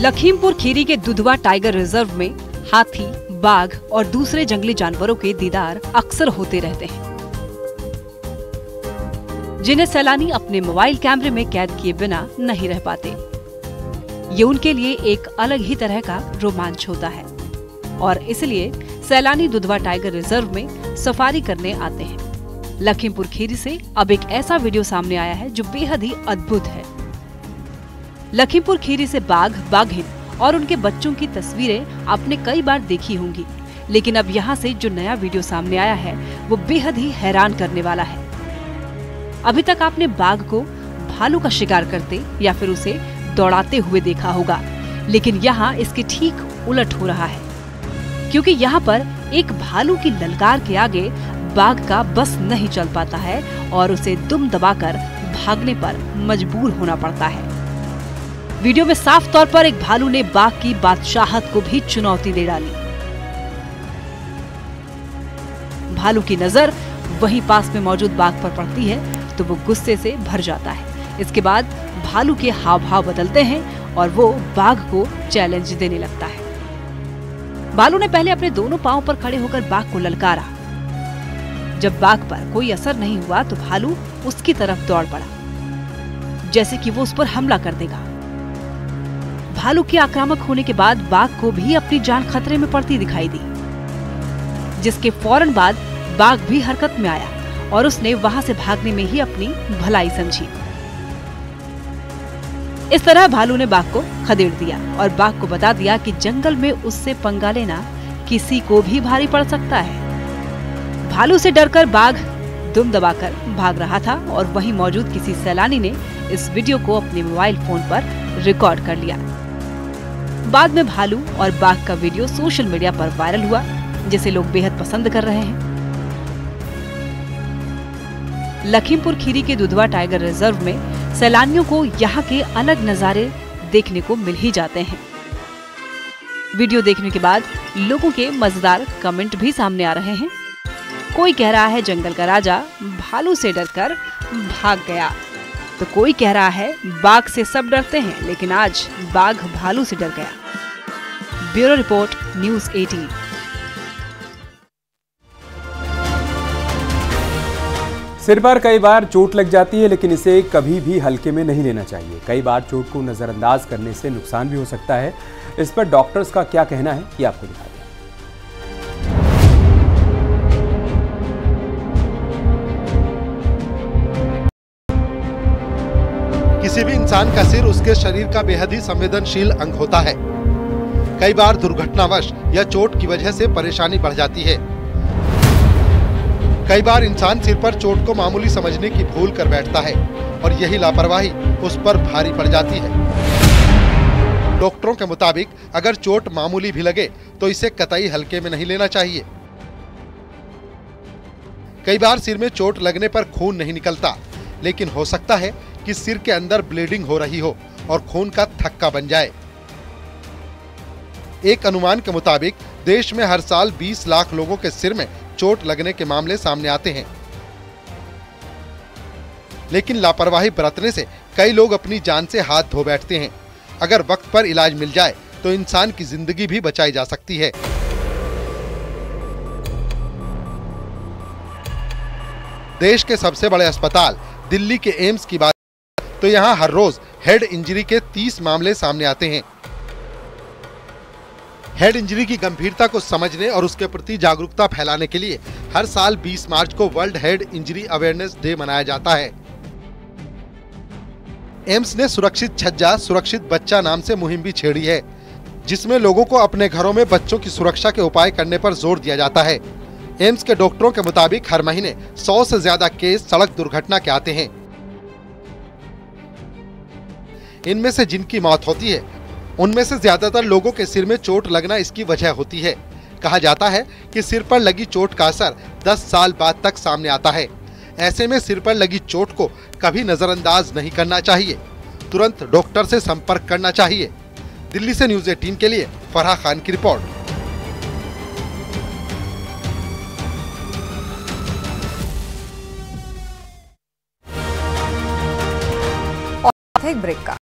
लखीमपुर खीरी के Dudhwa tiger reserve में हाथी, बाघ और दूसरे जंगली जानवरों के दीदार अक्सर होते रहते हैं, जिन्हें सैलानी अपने मोबाइल कैमरे में कैद किए बिना नहीं रह पाते। ये उनके लिए एक अलग ही तरह का रोमांच होता है और इसलिए सैलानी दुधवा टाइगर रिजर्व में सफारी करने आते हैं। लखीमपुर खीरी से अब एक ऐसा वीडियो सामने आया है जो बेहद ही अद्भुत है। लखीमपुर खीरी से बाघ, बाघिन और उनके बच्चों की तस्वीरें आपने कई बार देखी होंगी, लेकिन अब यहाँ से जो नया वीडियो सामने आया है वो बेहद ही हैरान करने वाला है। अभी तक आपने बाघ को भालू का शिकार करते या फिर उसे दौड़ाते हुए देखा होगा, लेकिन यहाँ इसके ठीक उलट हो रहा है, क्योंकि यहाँ पर एक भालू की ललकार के आगे बाघ का बस नहीं चल पाता है और उसे दुम दबाकर भागने पर मजबूर होना पड़ता है। वीडियो में साफ तौर पर एक भालू ने बाघ की बादशाहत को भी चुनौती दे डाली। भालू की नजर वहीं पास में मौजूद बाघ पर पड़ती है तो वो गुस्से से भर जाता है। इसके बाद भालू के हाव भाव बदलते हैं और वो बाघ को चैलेंज देने लगता है। भालू ने पहले अपने दोनों पांव पर खड़े होकर बाघ को ललकारा। जब बाघ पर कोई असर नहीं हुआ तो भालू उसकी तरफ दौड़ पड़ा, जैसे कि वो उस पर हमला कर देगा। भालू के आक्रामक होने के बाद बाघ को भी अपनी जान खतरे में पड़ती दिखाई दी, जिसके फौरन बाद बाघ भी हरकत में आया और उसने वहां से भागने में ही अपनी भलाई समझी। इस तरह भालू ने बाघ को खदेड़ दिया और बाघ को बता दिया कि जंगल में उससे पंगा लेना किसी को भी भारी पड़ सकता है। भालू से डरकर बाघ दुम दबाकर भाग रहा था और वहीं मौजूद किसी सैलानी ने इस वीडियो को अपने मोबाइल फोन पर रिकॉर्ड कर लिया। बाद में भालू और बाघ का वीडियो सोशल मीडिया पर वायरल हुआ, जिसे लोग बेहद पसंद कर रहे हैं। लखीमपुर खीरी के दुधवा टाइगर रिजर्व में सैलानियों को यहाँ के अलग नजारे देखने को मिल ही जाते हैं। वीडियो देखने के बाद लोगों के मजेदार कमेंट भी सामने आ रहे हैं। कोई कह रहा है जंगल का राजा भालू से डरकर भाग गया, तो कोई कह रहा है बाघ से सब डरते हैं लेकिन आज बाघ भालू से डर गया। Bureau report, news 18। सिर पर कई बार चोट लग जाती है, लेकिन इसे कभी भी हल्के में नहीं लेना चाहिए। कई बार चोट को नजरअंदाज करने से नुकसान भी हो सकता है। इस पर डॉक्टर्स का क्या कहना है, ये आपको दिखाते हैं। किसी भी इंसान का सिर उसके शरीर का बेहद ही संवेदनशील अंग होता है। कई बार दुर्घटनावश या चोट की वजह से परेशानी बढ़ जाती है। कई बार इंसान सिर पर चोट को मामूली समझने की भूल कर बैठता है और यही लापरवाही उस पर भारी पड़ जाती है। डॉक्टरों के मुताबिक अगर चोट मामूली भी लगे तो इसे कतई हल्के में नहीं लेना चाहिए। कई बार सिर में चोट लगने पर खून नहीं निकलता, लेकिन हो सकता है कि सिर के अंदर ब्लीडिंग हो रही हो और खून का थक्का बन जाए। एक अनुमान के मुताबिक देश में हर साल 20 लाख लोगों के सिर में चोट लगने के मामले सामने आते हैं, लेकिन लापरवाही बरतने से कई लोग अपनी जान से हाथ धो बैठते हैं। अगर वक्त पर इलाज मिल जाए तो इंसान की जिंदगी भी बचाई जा सकती है। देश के सबसे बड़े अस्पताल दिल्ली के एम्स की बात तो यहाँ हर रोज हेड इंजरी के 30 मामले सामने आते हैं। हेड इंजरी की गंभीरता को समझने और उसके प्रति जागरूकता फैलाने के लिए हर साल 20 मार्च को world head injury awareness day मनाया जाता है। एम्स ने सुरक्षित छज्जा सुरक्षित बच्चा नाम से मुहिम भी छेड़ी है, जिसमें लोगों को अपने घरों में बच्चों की सुरक्षा के उपाय करने पर जोर दिया जाता है। एम्स के डॉक्टरों के मुताबिक हर महीने 100 से ज्यादा केस सड़क दुर्घटना के आते हैं। इनमें से जिनकी मौत होती है उनमें से ज्यादातर लोगों के सिर में चोट लगना इसकी वजह होती है। कहा जाता है कि सिर पर लगी चोट का असर 10 साल बाद तक सामने आता है। ऐसे में सिर पर लगी चोट को कभी नजरअंदाज नहीं करना चाहिए, तुरंत डॉक्टर से संपर्क करना चाहिए। दिल्ली से न्यूज़ 18 के लिए फरहा खान की रिपोर्ट। एक ब्रेक का